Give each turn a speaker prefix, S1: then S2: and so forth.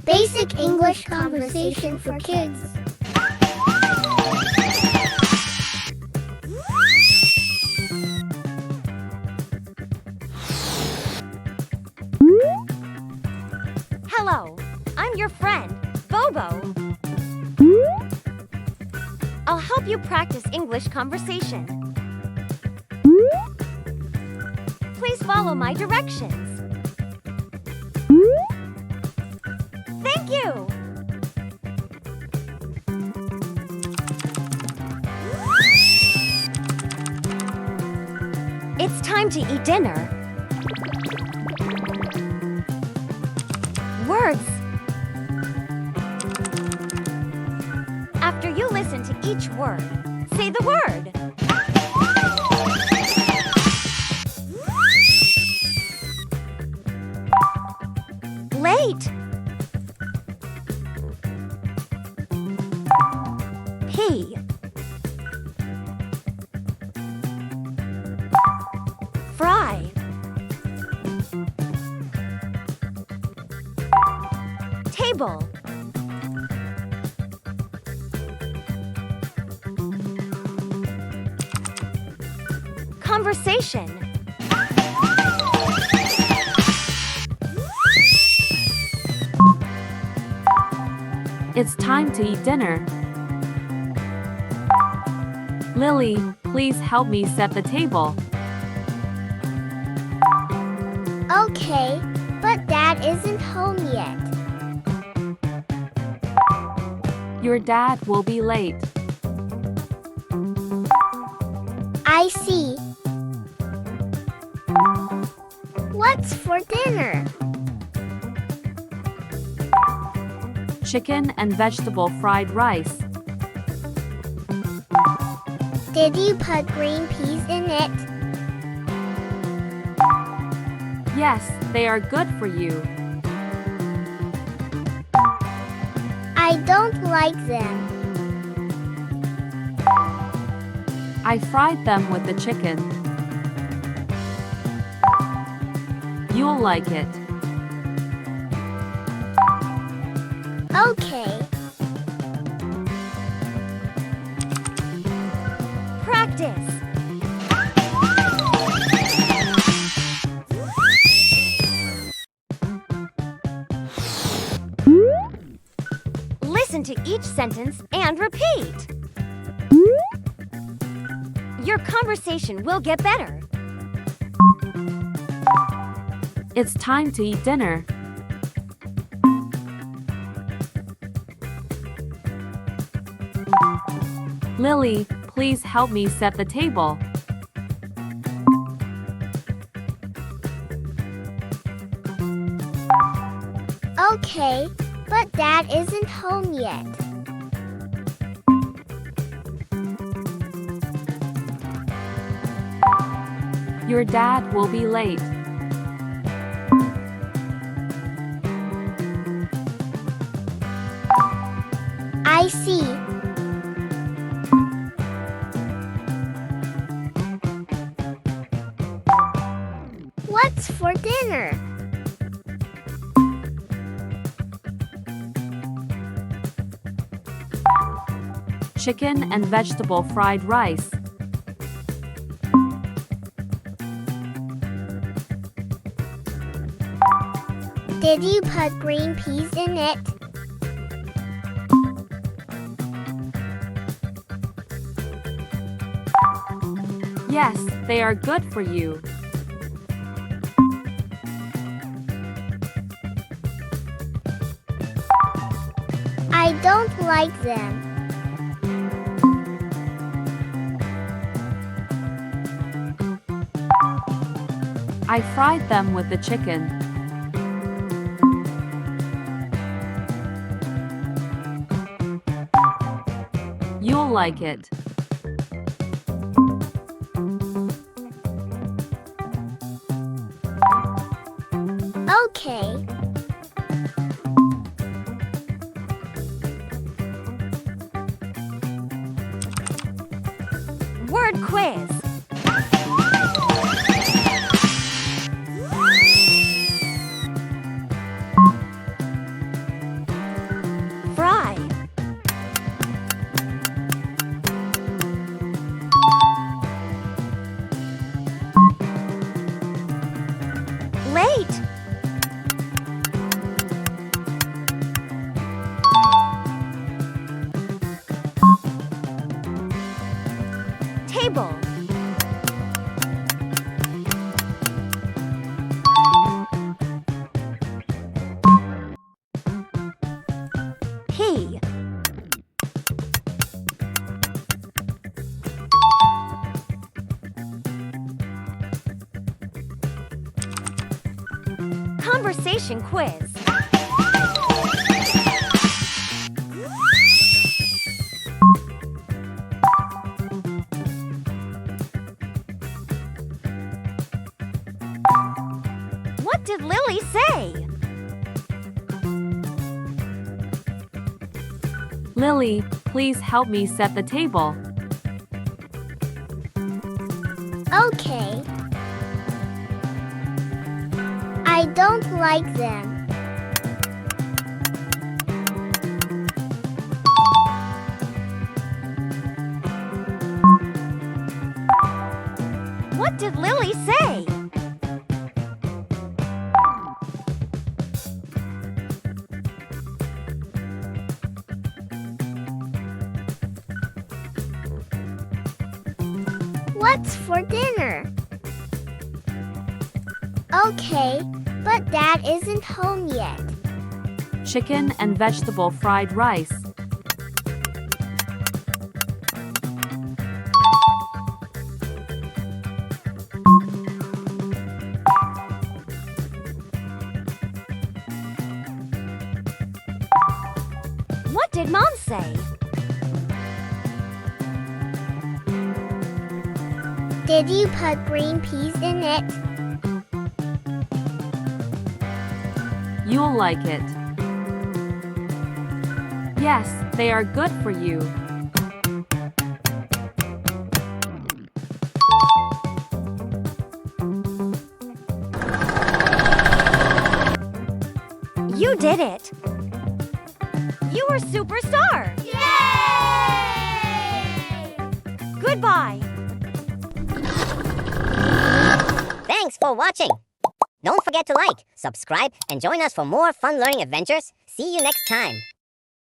S1: Basic English conversation for kids.
S2: Hello, I'm your friend, Bobo. I'll help you practice English conversation. Please follow my directions. Thank you! It's time to eat dinner. Words. After you listen to each word, say the word. Late. P. Fry. Table. Conversation.
S3: It's time to eat dinner. Lily, please help me set the table.
S1: Okay, but Dad isn't home yet.
S3: Your dad will be late.
S1: I see. What's for dinner?
S3: Chicken and vegetable fried rice.
S1: Did you put green peas in it?
S3: Yes, they are good for you.
S1: I don't like them.
S3: I fried them with the chicken. You'll like it.
S1: Okay.
S2: Practice. Listen to each sentence and repeat. Your conversation will get better.
S3: It's time to eat dinner. Lily, please help me set the table.
S1: Okay, but Dad isn't home yet.
S3: Your dad will be late.
S1: I see. What's for dinner?
S3: Chicken and vegetable fried rice.
S1: Did you put green peas in it?
S3: Yes, they are good for you.
S1: I don't like them.
S3: I fried them with the chicken. You'll like it.
S1: Okay.
S2: Word quiz. Wait! Table. P. Conversation quiz. What did Lily say?
S3: Lily, please help me set the table.
S1: Okay. I don't like them.
S2: What did Lily say?
S1: What's for dinner? Okay, but Dad isn't home yet.
S3: Chicken and vegetable fried rice.
S2: What did Mom say?
S1: Did you put green peas in it?
S3: You'll like it. Yes, they are good for you.
S2: You did it! You were superstar!
S1: Yay!
S2: Goodbye!
S4: Thanks for watching. Don't forget to like, subscribe, and join us for more fun learning adventures. See you next time.